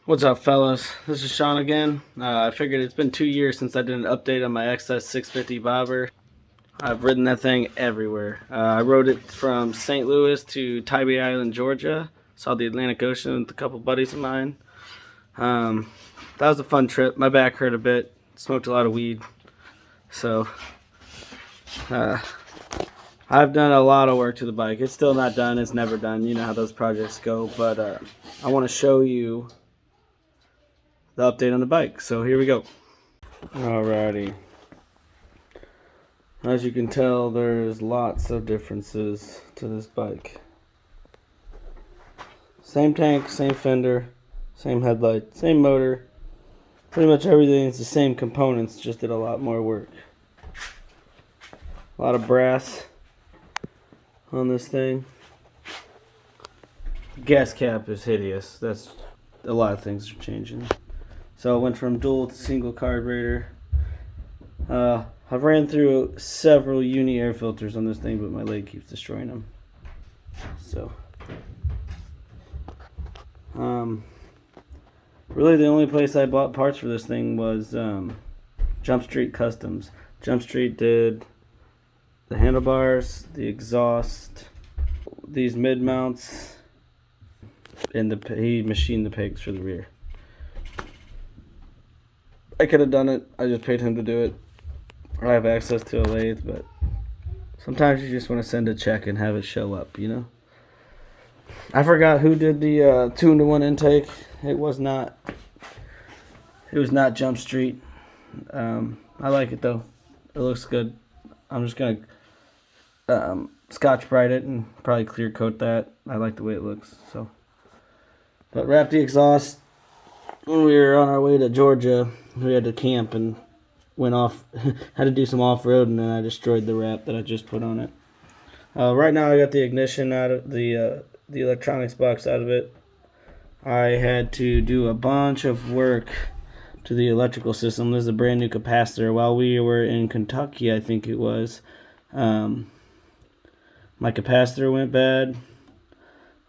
What's up, fellas? This is Sean again. I figured it's been 2 years since I did an update on my xs650 bobber. I've ridden that thing everywhere. I rode it from St. Louis to Tybee Island, Georgia. Saw the Atlantic Ocean with a couple buddies of mine. That was a fun trip. My back hurt a bit. Smoked a lot of weed. So, I've done a lot of work to the bike. It's still not done. It's never done. You know how those projects go. But I want to show you the update on the bike. So here we go. Alrighty. As you can tell, there's lots of differences to this bike. Same tank, same fender, same headlight, same motor. Pretty much everything is the same components, just did a lot more work. A lot of brass on this thing. Gas cap is hideous. That's a lot of things are changing. So I went from dual to single carburetor. I've ran through several uni air filters on this thing, but my leg keeps destroying them. So, really the only place I bought parts for this thing was Jump Street Customs. Jump Street did the handlebars, the exhaust, these mid mounts, and he machined the pegs for the rear. I could have done it. I just paid him to do it. I have access to a lathe, but sometimes you just want to send a check and have it show up, you know? I forgot who did the 2-to-1 intake. It was not Jump Street. I like it though. It looks good. I'm just gonna Scotch Brite it and probably clear coat that. I like the way it looks. So, but wrap the exhaust. When we were on our way to Georgia, we had to camp and went off, had to do some off-road, and then I destroyed the wrap that I just put on it. Right now I got the ignition out of the electronics box out of it. I had to do a bunch of work to the electrical system. This is a brand new capacitor. While we were in Kentucky, I think it was, my capacitor went bad,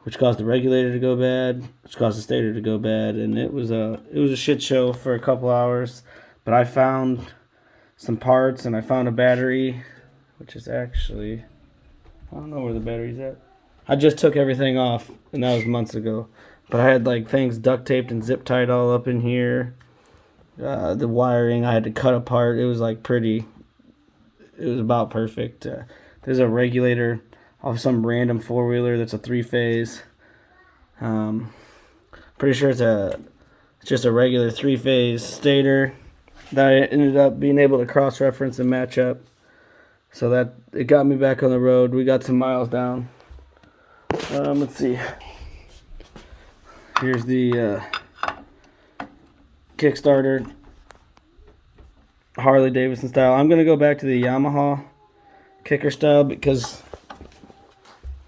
which caused the regulator to go bad, which caused the stator to go bad, and it was a shit show for a couple hours. But I found some parts and I found a battery, which is actually, I don't know where the battery's at. I just took everything off, and that was months ago. But I had like things duct taped and zip tied all up in here. The wiring I had to cut apart. It was like it was about perfect. There's a regulator off some random four-wheeler that's a 3-phase. Pretty sure it's just a regular 3-phase stator that I ended up being able to cross-reference and match up. So that it got me back on the road. We got some miles down. Let's see. Here's the Kickstarter Harley Davidson style. I'm gonna go back to the Yamaha kicker style because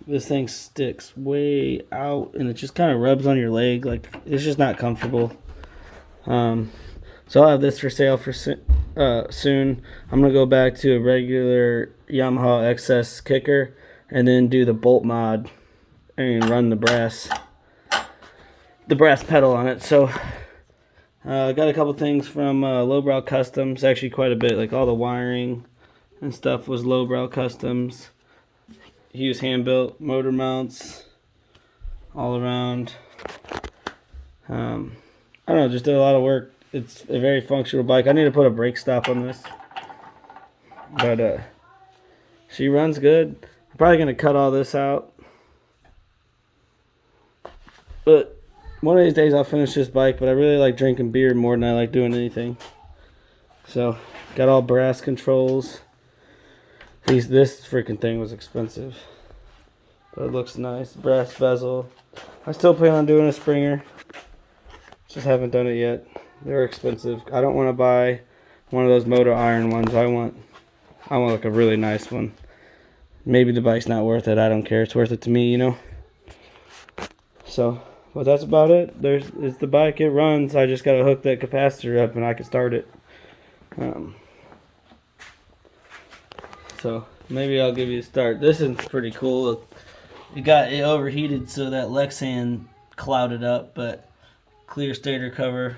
this thing sticks way out and it just kind of rubs on your leg. Like, it's just not comfortable. So I'll have this for sale for soon. I'm gonna go back to a regular Yamaha XS kicker and then do the bolt mod and run the brass pedal on it. So I got a couple things from Lowbrow Customs, actually quite a bit. Like all the wiring and stuff was Lowbrow Customs. He used hand-built motor mounts all around. I don't know, just did a lot of work. It's a very functional bike. I need to put a brake stop on this. But she runs good. I'm probably going to cut all this out. But one of these days I'll finish this bike. But I really like drinking beer more than I like doing anything. So, got all brass controls. This freaking thing was expensive, but it looks nice. Brass bezel. I still plan on doing a Springer, just haven't done it yet. They're expensive. I don't want to buy one of those motor iron ones. I want like a really nice one. Maybe the bike's not worth it. I don't care. It's worth it to me, you know. So, but that's about it. It's the bike. It runs. I just gotta hook that capacitor up and I can start it. So maybe I'll give you a start. This is pretty cool. It overheated, so that Lexan clouded up, but clear stator cover.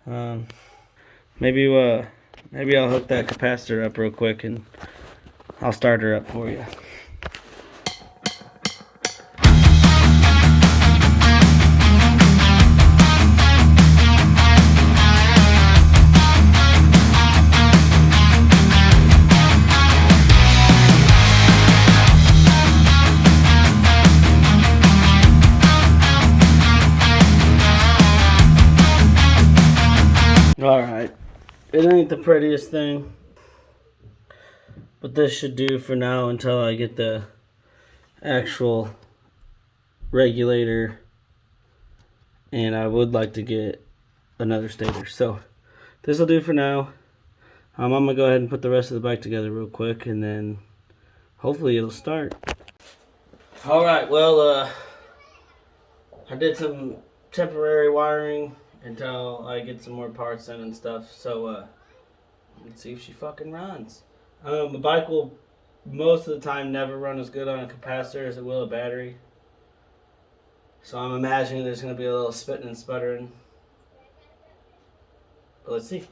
Maybe I'll hook that capacitor up real quick and I'll start her up for you. Alright, it ain't the prettiest thing, but this should do for now until I get the actual regulator, and I would like to get another stator. So this will do for now. I'm going to go ahead and put the rest of the bike together real quick, and then hopefully it'll start. Alright, well, I did some temporary wiring until I get some more parts in and stuff. So let's see if she fucking runs. The bike will most of the time never run as good on a capacitor as it will a battery. So I'm imagining there's going to be a little spitting and sputtering. But let's see.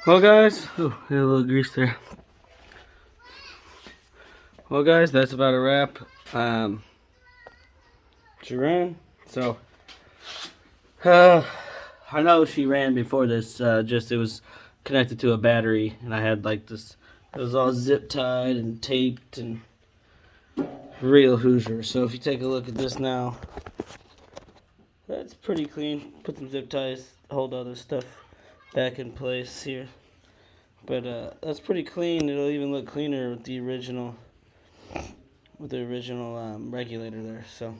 Well guys, oh, had a little grease there. Well guys, that's about a wrap. She ran, so I know she ran before this. Just it was connected to a battery, and I had like this. It was all zip tied and taped and real Hoosier. So if you take a look at this now, that's pretty clean. Put some zip ties, hold all this stuff back in place here. But that's pretty clean. It'll even look cleaner with the original regulator there. So,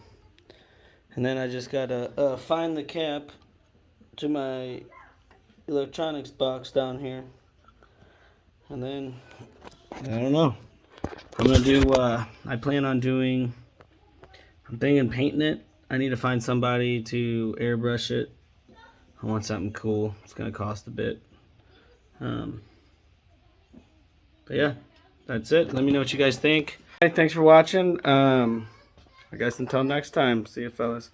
and then I just gotta find the cap to my electronics box down here, and then I don't know. I'm gonna do. I plan on doing. I'm thinking painting it. I need to find somebody to airbrush it. I want something cool. It's gonna cost a bit. But yeah, that's it. Let me know what you guys think. Hey, thanks for watching. I guess until next time. See you, fellas.